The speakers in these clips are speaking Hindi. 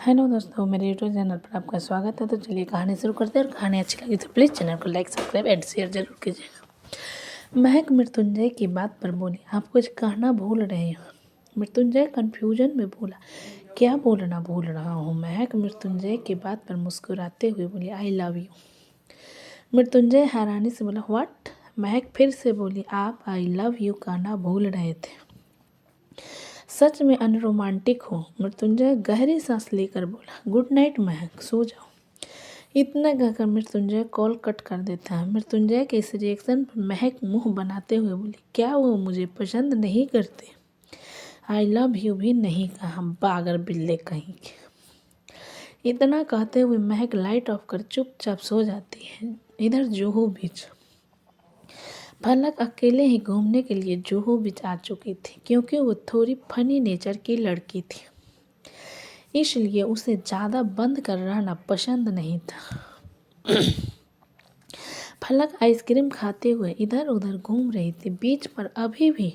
हेलो दोस्तों, मेरे यूट्यूब चैनल पर आपका स्वागत है। तो चलिए कहानी शुरू करते हैं। और कहानी अच्छी लगी तो प्लीज़ चैनल को लाइक, सब्सक्राइब एंड शेयर जरूर कीजिएगा। महक मृत्युंजय की बात पर बोली, आप कुछ कहना भूल रहे हो। मृत्युंजय कन्फ्यूजन में बोला, क्या बोलना भूल रहा हूँ। महक मृत्युंजय की बात पर मुस्कुराते हुए बोली, आई लव यू। मृत्युंजय हैरानी से बोला, व्हाट। महक फिर से बोली, आप आई लव यू कहना भूल रहे थे। सच में अनरोमांटिक हो। मृत्युंजय गहरी सांस लेकर बोला, गुड नाइट महक, सो जाओ। इतना कहकर मृत्युंजय कॉल कट कर देता है। मृत्युंजय के इस रिएक्शन पर महक मुंह बनाते हुए बोली, क्या वो मुझे पसंद नहीं करते। आई लव यू भी नहीं कहा, बागर बिल्ले कहीं के। इतना कहते हुए महक लाइट ऑफ कर चुपचाप सो जाती है। इधर जुहू बीच फलक अकेले ही घूमने के लिए जुहू बीच आ चुकी थी, क्योंकि वो थोड़ी फनी नेचर की लड़की थी, इसलिए उसे ज़्यादा बंद कर रहना पसंद नहीं था। फलक आइसक्रीम खाते हुए इधर उधर घूम रही थी। बीच पर अभी भी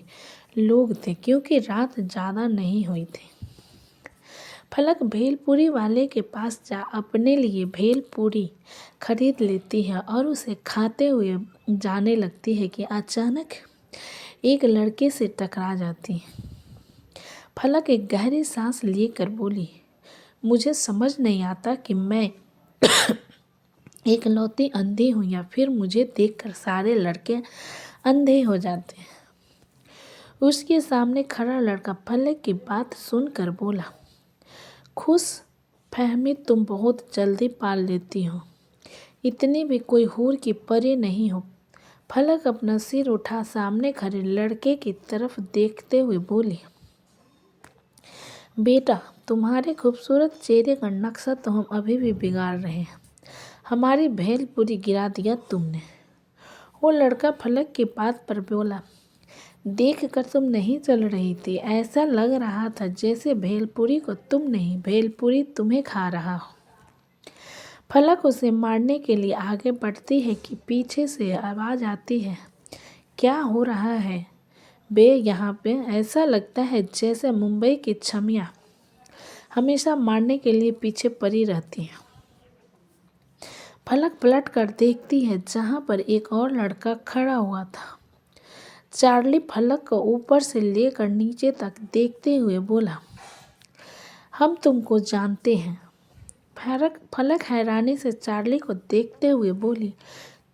लोग थे, क्योंकि रात ज़्यादा नहीं हुई थी। फलक भेलपुरी वाले के पास जा अपने लिए भेलपुरी खरीद लेती है और उसे खाते हुए जाने लगती है कि अचानक एक लड़के से टकरा जाती है। फलक एक गहरी सांस लेकर बोली, मुझे समझ नहीं आता कि मैं एक लौती अंधी हूँ या फिर मुझे देखकर सारे लड़के अंधे हो जाते हैं। उसके सामने खड़ा लड़का फलक की बात सुनकर बोला, खुश फहमी तुम बहुत जल्दी पाल लेती हो, इतनी भी कोई हूर की परी नहीं हो। फलक अपना सिर उठा सामने खड़े लड़के की तरफ देखते हुए बोली, बेटा, तुम्हारे खूबसूरत चेहरे का नक्शा तो हम अभी भी बिगाड़ रहे हैं। हमारी भेलपुरी गिरा दिया तुमने। वो लड़का फलक की बात पर बोला, देख कर तुम नहीं चल रही थी। ऐसा लग रहा था जैसे भेलपुरी को तुम नहीं, भेलपुरी तुम्हें खा रहा हो। फलक उसे मारने के लिए आगे बढ़ती है कि पीछे से आवाज़ आती है, क्या हो रहा है बे यहाँ पे। ऐसा लगता है जैसे मुंबई की छमिया हमेशा मारने के लिए पीछे पड़ी रहती है। फलक पलट कर देखती है जहाँ पर एक और लड़का खड़ा हुआ था। चार्ली फलक को ऊपर से लेकर नीचे तक देखते हुए बोला, हम तुमको जानते हैं। फलक हैरानी से चार्ली को देखते हुए बोली,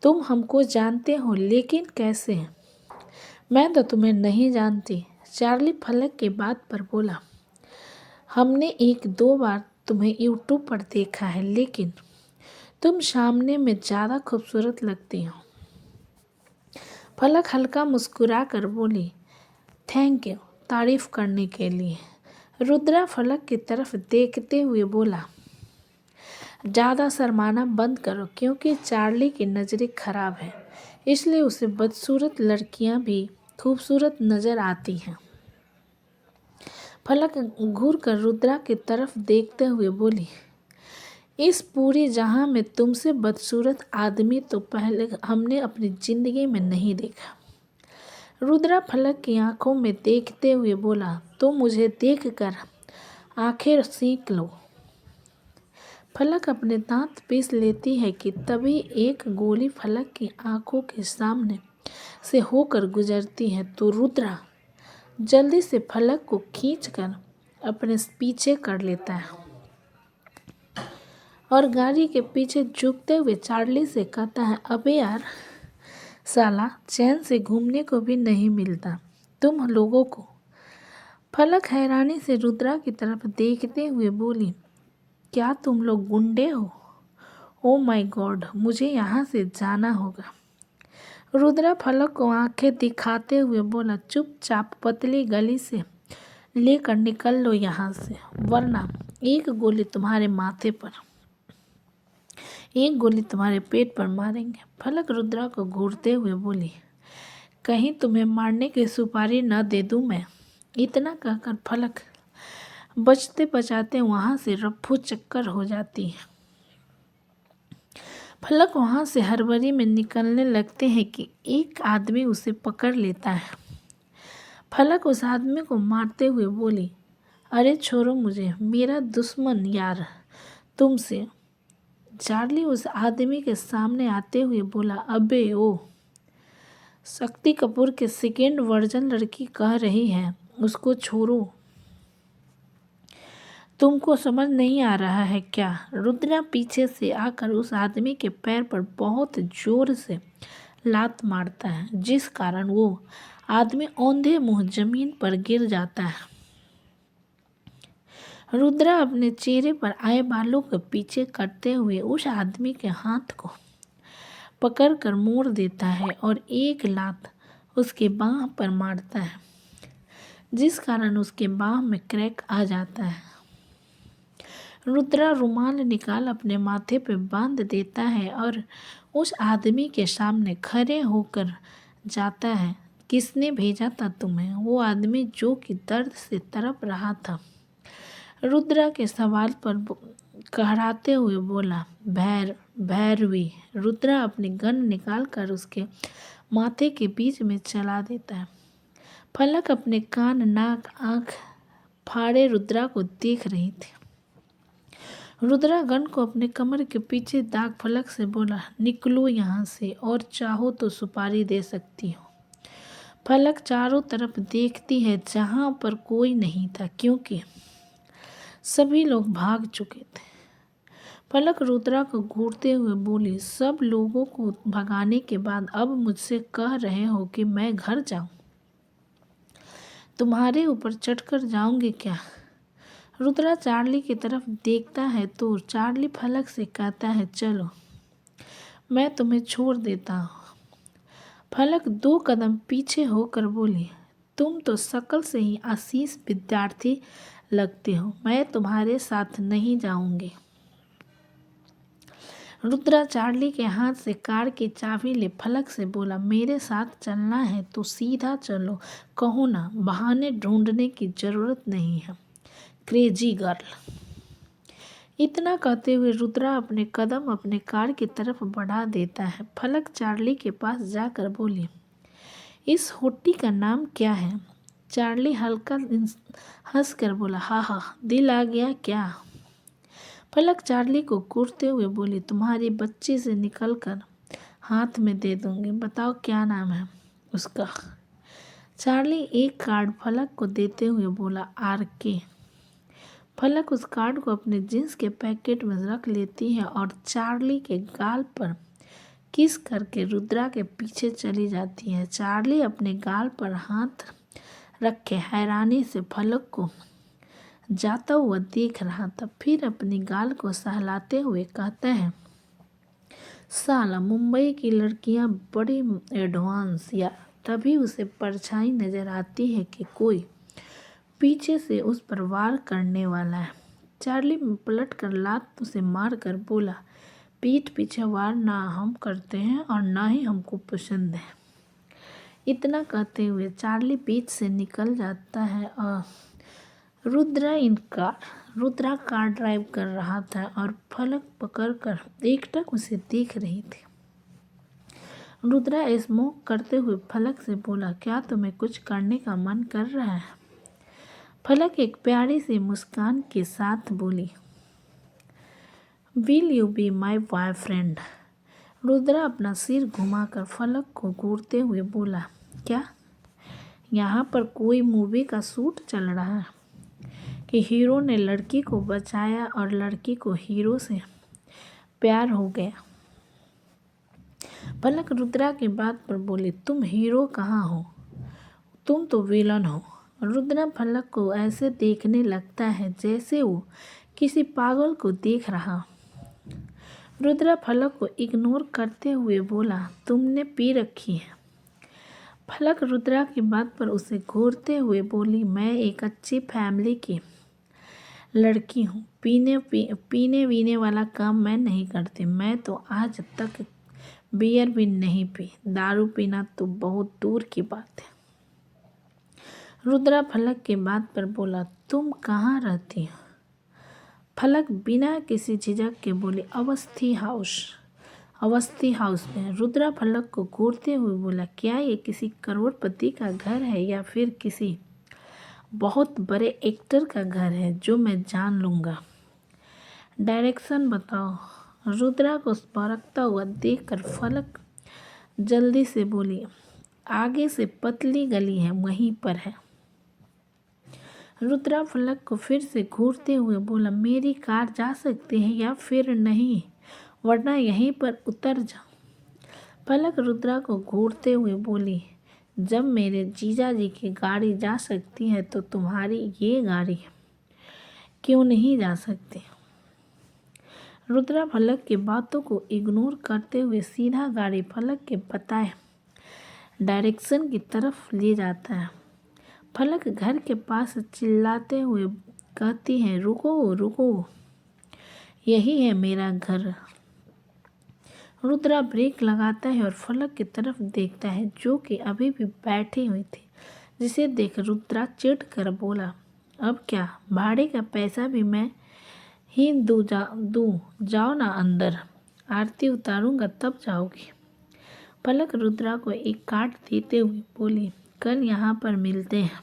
तुम हमको जानते हो, लेकिन कैसे। मैं तो तुम्हें नहीं जानती। चार्ली फलक की बात पर बोला, हमने एक दो बार तुम्हें यूट्यूब पर देखा है, लेकिन तुम सामने में ज़्यादा खूबसूरत लगती हो। फलक हल्का मुस्कुरा कर बोली, थैंक यू तारीफ़ करने के लिए। रुद्रा फलक की तरफ देखते हुए बोला, ज़्यादा शर्माना बंद करो, क्योंकि चार्ली की नज़रें खराब है, इसलिए उसे बदसूरत लड़कियां भी खूबसूरत नज़र आती हैं। फलक घूर कर रुद्रा की तरफ देखते हुए बोली, इस पूरी जहां में तुमसे बदसूरत आदमी तो पहले हमने अपनी ज़िंदगी में नहीं देखा। रुद्रा फलक की आंखों में देखते हुए बोला, तो मुझे देखकर आंखें सीख लो। फलक अपने दांत पीस लेती है कि तभी एक गोली फलक की आंखों के सामने से होकर गुजरती है, तो रुद्रा जल्दी से फलक को खींचकर अपने पीछे कर लेता है और गाड़ी के पीछे झुकते हुए चार्ली से कहता है, अबे यार साला, चैन से घूमने को भी नहीं मिलता तुम लोगों को। फलक हैरानी से रुद्रा की तरफ देखते हुए बोली, क्या तुम लोग गुंडे हो। ओ माय गॉड, मुझे यहाँ से जाना होगा। रुद्रा फलक को आंखें दिखाते हुए बोला, चुपचाप पतली गली से लेकर निकल लो यहाँ से, वरना एक गोली तुम्हारे माथे पर, एक गोली तुम्हारे पेट पर मारेंगे। फलक रुद्रा को घूरते हुए बोली, कहीं तुम्हें मारने की सुपारी न दे दूं मैं। इतना कहकर फलक बचते बचाते वहाँ से रफ्फू चक्कर हो जाती है। फलक वहाँ से हड़बड़ी में निकलने लगते हैं कि एक आदमी उसे पकड़ लेता है। फलक उस आदमी को मारते हुए बोली, अरे छोड़ो मुझे, मेरा दुश्मन यार तुमसे। चार्ली उस आदमी के सामने आते हुए बोला, अबे ओ। शक्ति कपूर के सेकेंड वर्जन लड़की कह रही है, उसको छोड़ो। तुमको समझ नहीं आ रहा है क्या? रुद्रा पीछे से आकर उस आदमी के पैर पर बहुत जोर से लात मारता है, जिस कारण वो आदमी औंधे मुंह जमीन पर गिर जाता है। रुद्रा अपने चेहरे पर आए बालों के पीछे करते हुए उस आदमी के हाथ को पकड़कर मोड़ देता है और एक लात उसके बाह पर मारता है, जिस कारण उसके बाह में क्रैक आ जाता है। रुद्रा रुमाल निकाल अपने माथे पे बांध देता है और उस आदमी के सामने खड़े होकर जाता है, किसने भेजा था तुम्हें? वो आदमी जो कि दर्द से तड़प रहा था, रुद्रा के सवाल पर कहराते हुए बोला, भैरवी। रुद्रा अपनी गन निकालकर उसके माथे के बीच में चला देता है। फलक अपने कान नाक आँख फाड़े रुद्रा को देख रही थी। रुद्रा गन को अपने कमर के पीछे दाग फलक से बोला, निकलो यहाँ से और चाहो तो सुपारी दे सकती हो। फलक चारों तरफ देखती है जहाँ पर कोई नहीं था, क्योंकि सभी लोग भाग चुके थे। फलक रुद्रा को घूरते हुए बोली, सब लोगों को भगाने के बाद अब मुझसे कह रहे हो कि मैं घर जाऊं? तुम्हारे ऊपर चढ़कर जाऊंगी क्या? रुद्रा चार्ली की तरफ देखता है तो चार्ली फलक से कहता है, चलो मैं तुम्हें छोड़ देता हूँ। फलक 2 कदम पीछे होकर बोली, तुम तो शक्ल से ही आशीष विद्यार्थी लगते हो, मैं तुम्हारे साथ नहीं जाऊंगी। रुद्रा चार्ली के हाथ से कार की चाबी ले फलक से बोला, मेरे साथ चलना है तो सीधा चलो, कहो ना, बहाने ढूंढने की जरूरत नहीं है, क्रेजी गर्ल। इतना कहते हुए रुद्रा अपने कदम अपने कार की तरफ बढ़ा देता है। फलक चार्ली के पास जाकर बोली, इस होटी का नाम क्या है? चार्ली हल्का हंस कर बोला, हा, दिल आ गया क्या? फलक चार्ली को घूरते हुए बोली, तुम्हारी बच्ची से निकल कर हाथ में दे दूंगी, बताओ क्या नाम है उसका? चार्ली एक कार्ड फलक को देते हुए बोला, RK। फलक उस कार्ड को अपने जींस के पैकेट में रख लेती है और चार्ली के गाल पर किस करके रुद्रा के पीछे चली जाती है। चार्ली अपने गाल पर हाथ रखे हैरानी से फलक को जाता हुआ देख रहा था, फिर अपनी गाल को सहलाते हुए कहता है, साला मुंबई की लड़कियां बड़ी एडवांस। या तभी उसे परछाई नजर आती है कि कोई पीछे से उस पर वार करने वाला है। चार्ली पलट कर लात उसे मार कर बोला, पीठ पीछे वार ना हम करते हैं और ना ही हमको पसंद है। इतना कहते हुए चार्ली बीच से निकल जाता है और रुद्रा कार ड्राइव कर रहा था और फलक पकड़कर एकटक उसे देख रही थी। रुद्रा स्मोक करते हुए फलक से बोला, क्या तुम्हें कुछ करने का मन कर रहा है? फलक एक प्यारी सी मुस्कान के साथ बोली, will you be my boyfriend? Rudra अपना सिर घुमाकर फलक को घूरते हुए बोला, क्या यहाँ पर कोई मूवी का शूट चल रहा है कि हीरो ने लड़की को बचाया और लड़की को हीरो से प्यार हो गया? फलक रुद्रा की बात पर बोली, तुम हीरो कहाँ हो, तुम तो विलन हो। रुद्रा फलक को ऐसे देखने लगता है जैसे वो किसी पागल को देख रहा। रुद्रा फलक को इग्नोर करते हुए बोला, तुमने पी रखी है? फलक रुद्रा की बात पर उसे घूरते हुए बोली, मैं एक अच्छी फैमिली की लड़की हूँ, पीने वीने वाला काम मैं नहीं करती। मैं तो आज तक बियर भी नहीं पी, दारू पीना तो बहुत दूर की बात है। रुद्रा फलक की बात पर बोला, तुम कहाँ रहती हो? फलक बिना किसी झिझक के बोली, अवस्थी हाउस में। रुद्रा फलक को घूरते हुए बोला, क्या ये किसी करोड़पति का घर है या फिर किसी बहुत बड़े एक्टर का घर है जो मैं जान लूँगा। डायरेक्शन बताओ। रुद्रा को बरकता हुआ देखकर फलक जल्दी से बोली, आगे से पतली गली है, वहीं पर है। रुद्रा फलक को फिर से घूरते हुए बोला, मेरी कार जा सकती है या फिर नहीं, वरना यहीं पर उतर जा। फलक रुद्रा को घूरते हुए बोली, जब मेरे जीजा जी की गाड़ी जा सकती है तो तुम्हारी ये गाड़ी क्यों नहीं जा सकती। रुद्रा फलक की बातों को इग्नोर करते हुए सीधा गाड़ी फलक के बताए डायरेक्शन की तरफ ले जाता है। फलक घर के पास चिल्लाते हुए कहती है, रुको रुको, यही है मेरा घर। रुद्रा ब्रेक लगाता है और फलक की तरफ देखता है जो कि अभी भी बैठी हुई थी, जिसे देख रुद्रा चिढ़ कर बोला, अब क्या, भाड़े का पैसा भी मैं ही दूँ जाओ ना अंदर, आरती उतारूंगा तब जाओगी। फलक रुद्रा को एक कार्ड देते हुए बोली, कल यहाँ पर मिलते हैं।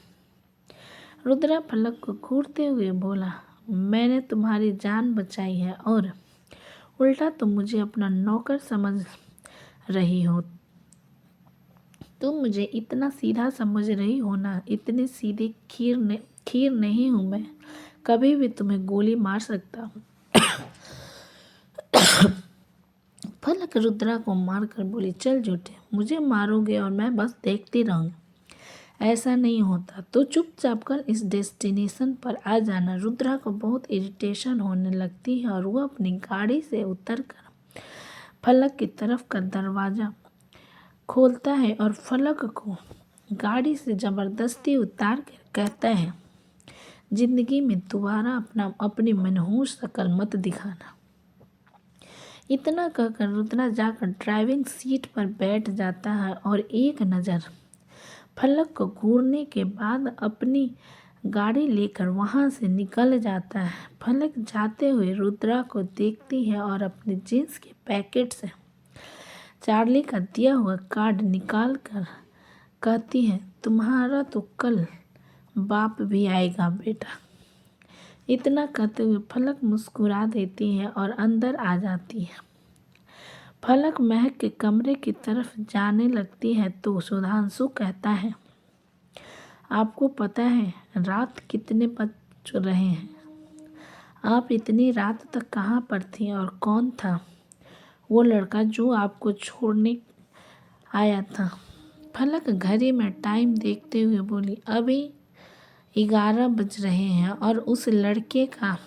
रुद्रा फलक को घूरते हुए बोला, मैंने तुम्हारी जान बचाई है और उल्टा तुम मुझे अपना नौकर समझ रही हो। तुम मुझे इतना सीधा समझ रही हो ना, इतनी सीधी खीर नहीं हूँ मैं, कभी भी तुम्हें गोली मार सकता हूँ। फलक रुद्रा को मारकर बोली, चल झूठे, मुझे मारोगे और मैं बस देखती रहूँगी, ऐसा नहीं होता तो चुपचाप कर इस डेस्टिनेशन पर आ जाना। रुद्रा को बहुत इरिटेशन होने लगती है और वो अपनी गाड़ी से उतरकर फलक की तरफ का दरवाज़ा खोलता है और फलक को गाड़ी से ज़बरदस्ती उतार कर कहता है, जिंदगी में दोबारा अपनी मनहूस शक्ल मत दिखाना। इतना कहकर रुद्रा जाकर ड्राइविंग सीट पर बैठ जाता है और एक नज़र फलक को घूरने के बाद अपनी गाड़ी लेकर वहां से निकल जाता है। फलक जाते हुए रुद्रा को देखती है और अपने जींस के पैकेट से चार्ली का दिया हुआ कार्ड निकाल कर कहती है, तुम्हारा तो कल बाप भी आएगा बेटा। इतना कहते हुए फलक मुस्कुरा देती है और अंदर आ जाती है। फलक महक के कमरे की तरफ जाने लगती है तो सुधांशु कहता है, आपको पता है रात कितने बज रहे हैं? आप इतनी रात तक कहाँ पर थी और कौन था वो लड़का जो आपको छोड़ने आया था? फलक घड़ी में टाइम देखते हुए बोली, अभी 11 बज रहे हैं और उस लड़के का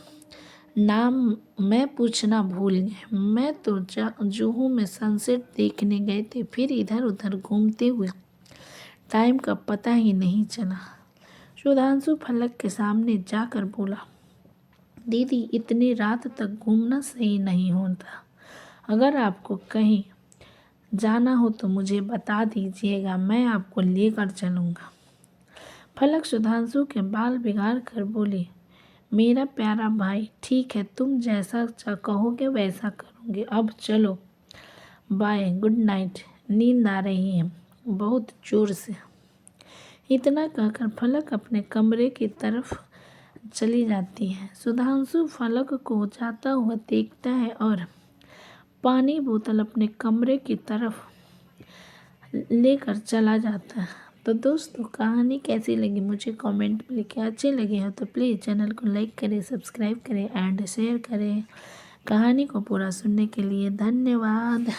नाम मैं पूछना भूल गई। मैं तो जुहू में सनसेट देखने गए थे, फिर इधर उधर घूमते हुए टाइम का पता ही नहीं चला। सुधांशु फलक के सामने जाकर बोला, दीदी इतनी रात तक घूमना सही नहीं होता, अगर आपको कहीं जाना हो तो मुझे बता दीजिएगा, मैं आपको लेकर चलूँगा। फलक सुधांशु के बाल बिगाड़ कर बोली, मेरा प्यारा भाई ठीक है, तुम जैसा कहोगे वैसा करूँगी, अब चलो बाय, गुड नाइट, नींद आ रही है बहुत ज़ोर से। इतना कहकर फलक अपने कमरे की तरफ चली जाती है। सुधांशु फलक को जाता हुआ देखता है और पानी बोतल अपने कमरे की तरफ लेकर चला जाता है। तो दोस्तों कहानी कैसी लगी मुझे कमेंट में लिखें, अच्छी लगी हो तो प्लीज़ चैनल को लाइक करें, सब्सक्राइब करें एंड शेयर करें। कहानी को पूरा सुनने के लिए धन्यवाद।